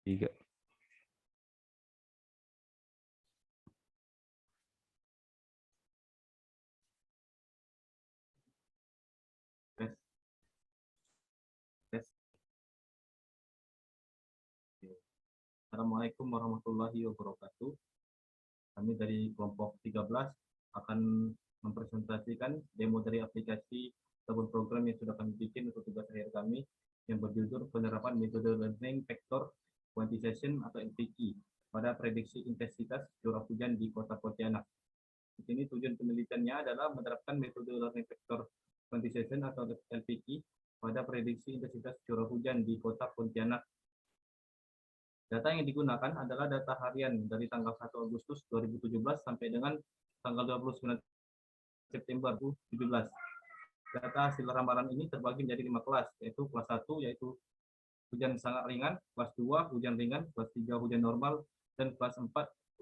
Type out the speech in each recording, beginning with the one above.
3. Tes, tes. Assalamualaikum warahmatullahi wabarakatuh. Kami dari kelompok 13 akan mempresentasikan demo dari aplikasi ataupun program yang sudah kami bikin untuk tugas akhir kami yang berjudul penerapan metode learning vector quantization atau LPQ pada prediksi intensitas curah hujan di Kota Pontianak. Di sini tujuan penelitiannya adalah menerapkan metode learning vector quantization atau LPQ pada prediksi intensitas curah hujan di Kota Pontianak. Data yang digunakan adalah data harian dari tanggal 1 Agustus 2017 sampai dengan tanggal 29 September 2017. Data hasil ramalan ini terbagi menjadi 5 kelas, yaitu kelas 1 yaitu hujan sangat ringan, kelas 2 hujan ringan, kelas 3 hujan normal, dan kelas 4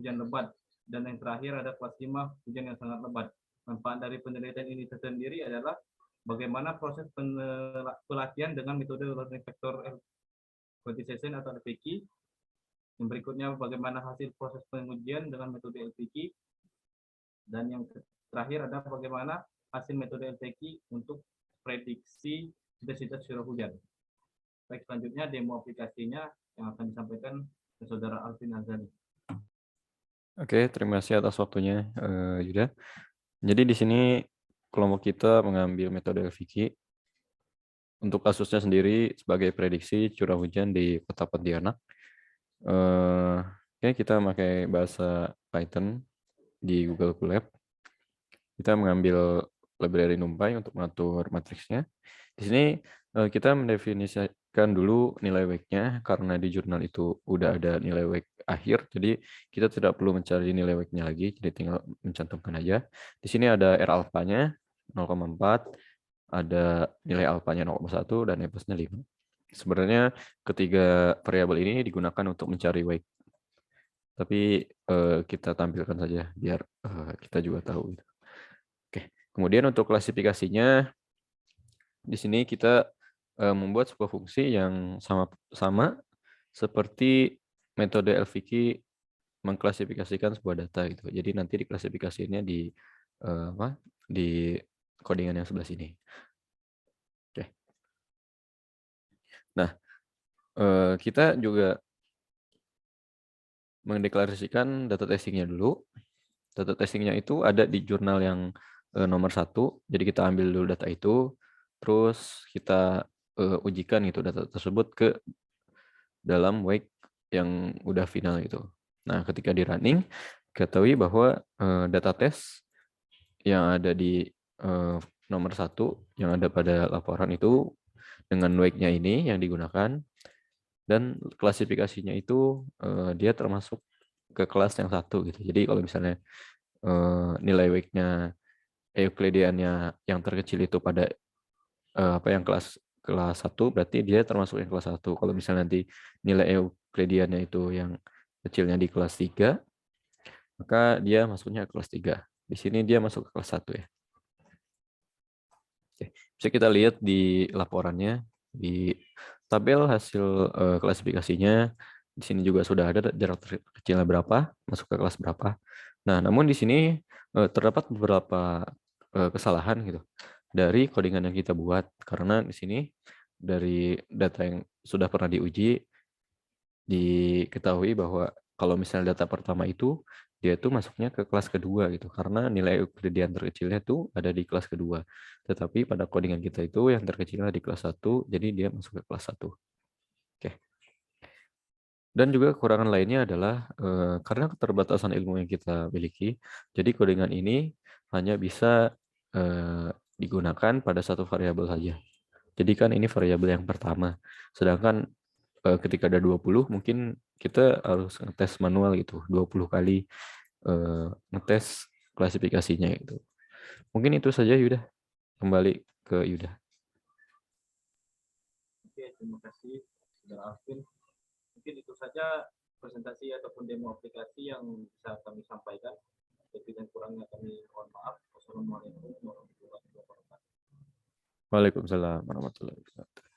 hujan lebat. Dan yang terakhir ada kelas 5 hujan yang sangat lebat. Manfaat dari penelitian ini tersendiri adalah bagaimana proses pelatihan dengan metode learning vector quantization atau LPQ. Yang berikutnya bagaimana hasil proses pengujian dengan metode LPQ. Dan yang terakhir ada bagaimana hasil metode LPQ untuk prediksi intensitas curah hujan. Baik, selanjutnya demo aplikasinya yang akan disampaikan ke Saudara Alvin Azali. Oke, terima kasih atas waktunya, Yuda. Jadi di sini kelompok kita mengambil metode LPQ untuk kasusnya sendiri sebagai prediksi curah hujan di Kota Pontianak. Oke, kita pakai bahasa Python di Google Colab. Kita mengambil library NumPy untuk mengatur matriksnya. Di sini kita mendefinisikan dulu nilai wake-nya karena di jurnal itu udah ada nilai wake akhir, jadi kita tidak perlu mencari nilai wake-nya lagi, jadi tinggal mencantumkan aja. Di sini ada R alpha-nya 0,4, ada nilai alpha-nya 0,1 dan epsilon-nya 5. Sebenarnya ketiga variabel ini digunakan untuk mencari wake. Tapi kita tampilkan saja biar kita juga tahu. Oke, kemudian untuk klasifikasinya di sini kita membuat sebuah fungsi yang sama seperti metode LVQ mengklasifikasikan sebuah data gitu. Jadi nanti diklasifikasinya di codingan yang sebelah sini. Oke. Nah, kita juga mendeklarasikan data testingnya dulu. Data testingnya itu ada di jurnal yang nomor 1. Jadi kita ambil dulu data itu, terus kita ujikan gitu data tersebut ke dalam wake yang udah final gitu. Nah, ketika di running, ketahui bahwa data test yang ada di nomor 1 yang ada pada laporan itu dengan wake-nya ini yang digunakan, dan klasifikasinya itu dia termasuk ke kelas yang 1 gitu. Jadi kalau misalnya nilai wake-nya Euclideannya yang terkecil itu pada yang kelas 1 berarti dia termasuk yang kelas 1. Kalau misalnya nanti nilai Euclideannya itu yang kecilnya di kelas 3, maka dia masuknya ke kelas 3. Di sini dia masuk ke kelas 1 ya. Oke. Bisa kita lihat di laporannya, di tabel hasil klasifikasinya. Di sini juga sudah ada jarak terkecilnya berapa, masuk ke kelas berapa. Nah, namun di sini terdapat beberapa kesalahan gitu dari codingan yang kita buat, karena di sini dari data yang sudah pernah diuji diketahui bahwa kalau misalnya data pertama itu dia itu masuknya ke kelas kedua gitu, karena nilai Euclidean terkecilnya itu ada di kelas kedua. Tetapi pada codingan kita itu yang terkecilnya di kelas 1, jadi dia masuk ke kelas 1. Oke. Dan juga kekurangan lainnya adalah karena keterbatasan ilmu yang kita miliki, jadi codingan ini hanya bisa digunakan pada satu variabel saja. Jadi kan ini variabel yang pertama. Sedangkan ketika ada 20, mungkin kita harus ngetes manual gitu, 20 kali ngetes klasifikasinya gitu. Mungkin itu saja Yuda. Kembali ke Yuda. Oke, terima kasih Saudara Alvin. Mungkin itu saja presentasi ataupun demo aplikasi yang bisa kami sampaikan. Lebih dan kurangnya kami mohon maaf. Wassalamualaikum warahmatullahi wabarakatuh. Waalaikumsalam warahmatullahi wabarakatuh.